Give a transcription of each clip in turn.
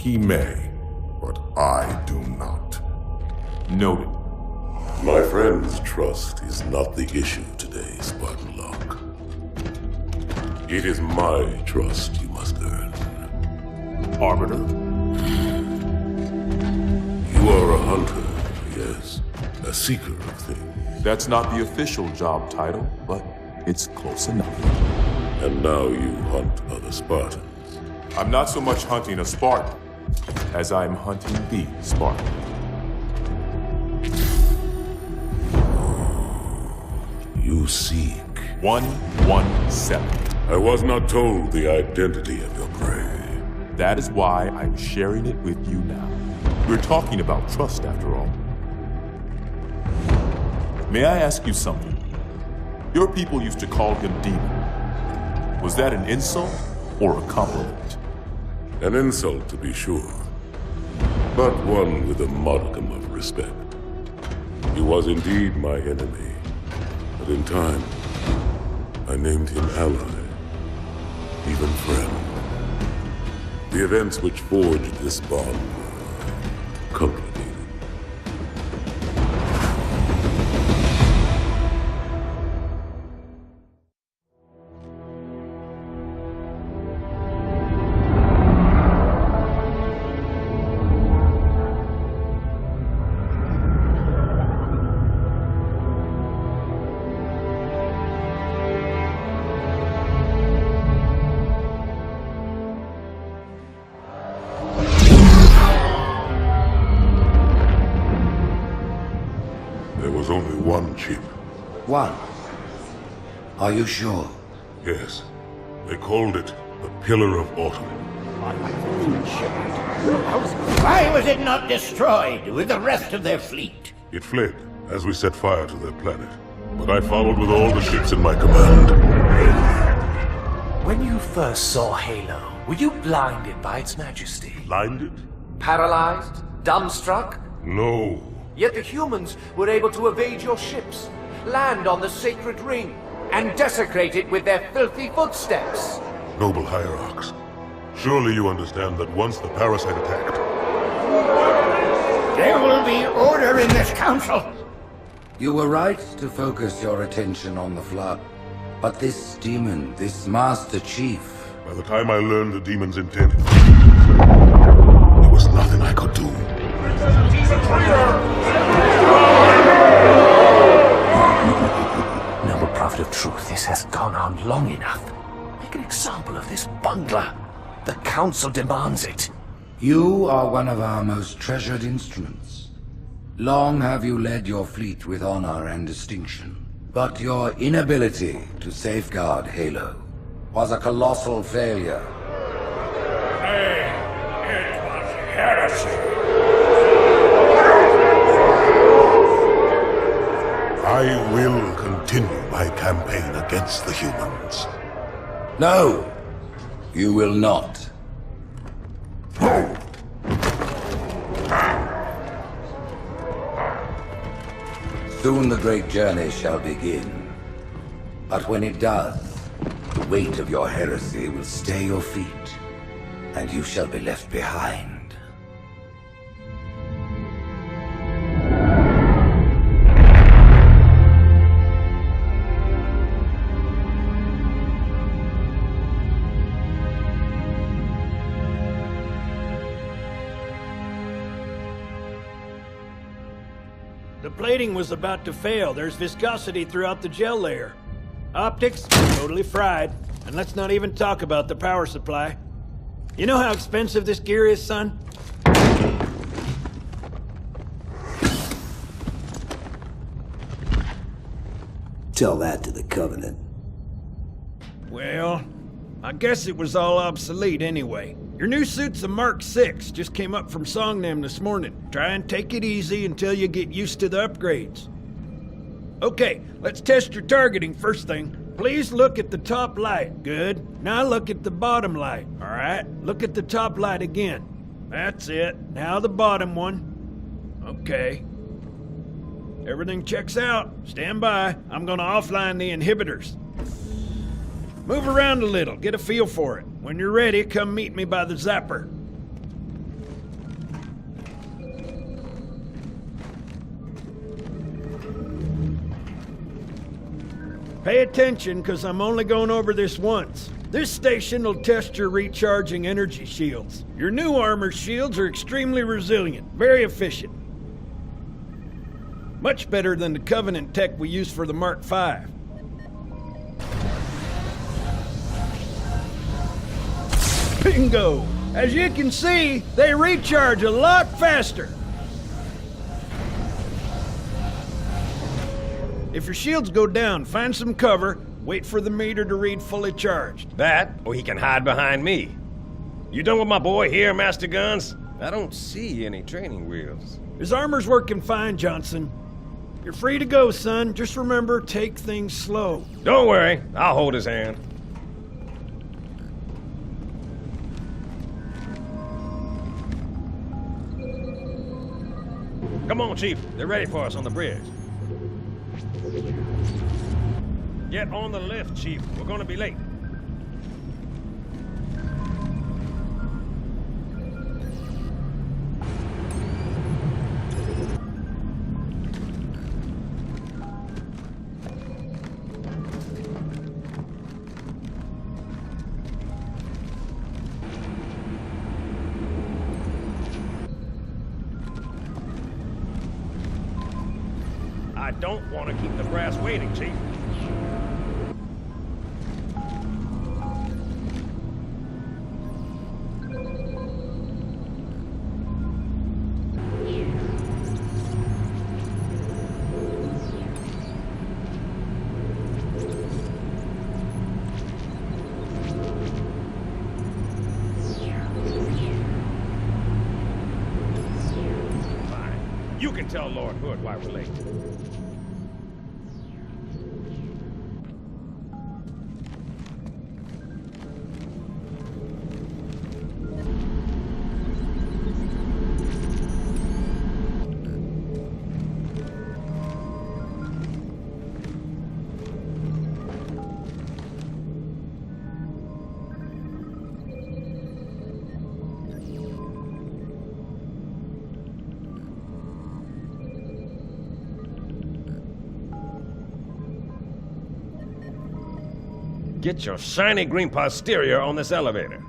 He may, but I do not. Noted. My friend's trust is not the issue today, Spartan Locke. It is my trust you must earn. Arbiter? You are a hunter, yes. A seeker of things. That's not the official job title, but it's close enough. And now you hunt other Spartans. I'm not so much hunting a Spartan as I'm hunting the Spartan. You seek. 117. I was not told the identity of your prey. That is why I'm sharing it with you now. We're talking about trust, after all. May I ask you something? Your people used to call him Demon. Was that an insult or a compliment? An insult, to be sure, but one with a modicum of respect. He was indeed my enemy, but in time, I named him ally, even friend. The events which forged this bond were complicated. There was only one chip. One? Are you sure? Yes. They called it the Pillar of Autumn. Why was it not destroyed with the rest of their fleet? It fled as we set fire to their planet. But I followed with all the ships in my command. When you first saw Halo, were you blinded by its majesty? Blinded? Paralyzed? Dumbstruck? No. Yet the humans were able to evade your ships, land on the sacred ring, and desecrate it with their filthy footsteps. Noble hierarchs, surely you understand that once the parasite attacked... There will be order in this council. You were right to focus your attention on the Flood. But this demon, this Master Chief... By the time I learned the demon's intent, there was nothing I could do. Noble prophet of truth, this has gone on long enough. Make an example of this bungler. The council demands it. You are one of our most treasured instruments. Long have you led your fleet with honor and distinction. But your inability to safeguard Halo was a colossal failure. Nay, it was heresy. I will continue my campaign against the humans. No, you will not. Soon the great journey shall begin. But when it does, the weight of your heresy will stay your feet, and you shall be left behind. The plating was about to fail. There's viscosity throughout the gel layer. Optics, totally fried. And let's not even talk about the power supply. You know how expensive this gear is, son? Tell that to the Covenant. Well, I guess it was all obsolete anyway. Your new suit's a Mark 6, just came up from Songnam this morning. Try and take it easy until you get used to the upgrades. Okay, let's test your targeting first thing. Please look at the top light. Good. Now look at the bottom light. All right, look at the top light again. That's it. Now the bottom one. Okay. Everything checks out. Stand by. I'm gonna offline the inhibitors. Move around a little, get a feel for it. When you're ready, come meet me by the zapper. Pay attention, because I'm only going over this once. This station will test your recharging energy shields. Your new armor shields are extremely resilient, very efficient. Much better than the Covenant tech we use for the Mark V. Bingo! As you can see, they recharge a lot faster. If your shields go down, find some cover, wait for the meter to read fully charged. That, or he can hide behind me. You done with my boy here, Master Guns? I don't see any training wheels. His armor's working fine, Johnson. You're free to go, son. Just remember, take things slow. Don't worry, I'll hold his hand. Come on, Chief. They're ready for us on the bridge. Get on the lift, Chief. We're gonna be late. I don't want to keep the brass waiting, Chief. Fine. You can tell Lord Hood why we're late. Get your shiny green posterior on this elevator.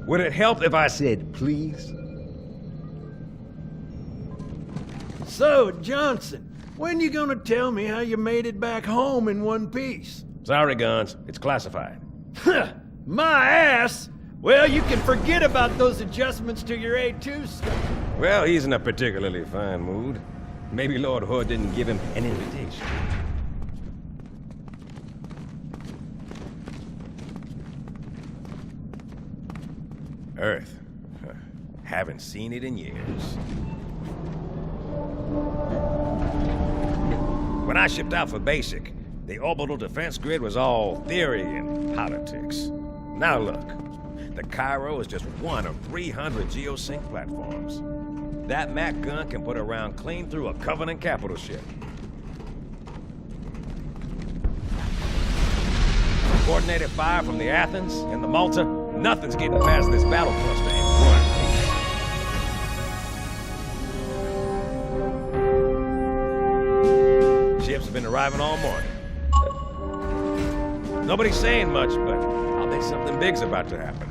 Would it help if I said please? So, Johnson, when you gonna tell me how you made it back home in one piece? Sorry, Guns. It's classified. My ass! Well, you can forget about those adjustments to your A2 stuff. Well, he's in a particularly fine mood. Maybe Lord Hood didn't give him an invitation. Earth. Haven't seen it in years. When I shipped out for basic, the orbital defense grid was all theory and politics. Now look, the Cairo is just one of 300 geosync platforms. That Mac gun can put a round clean through a Covenant capital ship. Coordinated fire from the Athens and the Malta, nothing's getting past this battle cluster in one. Ships have been arriving all morning. Nobody's saying much, but I'll bet something big's about to happen.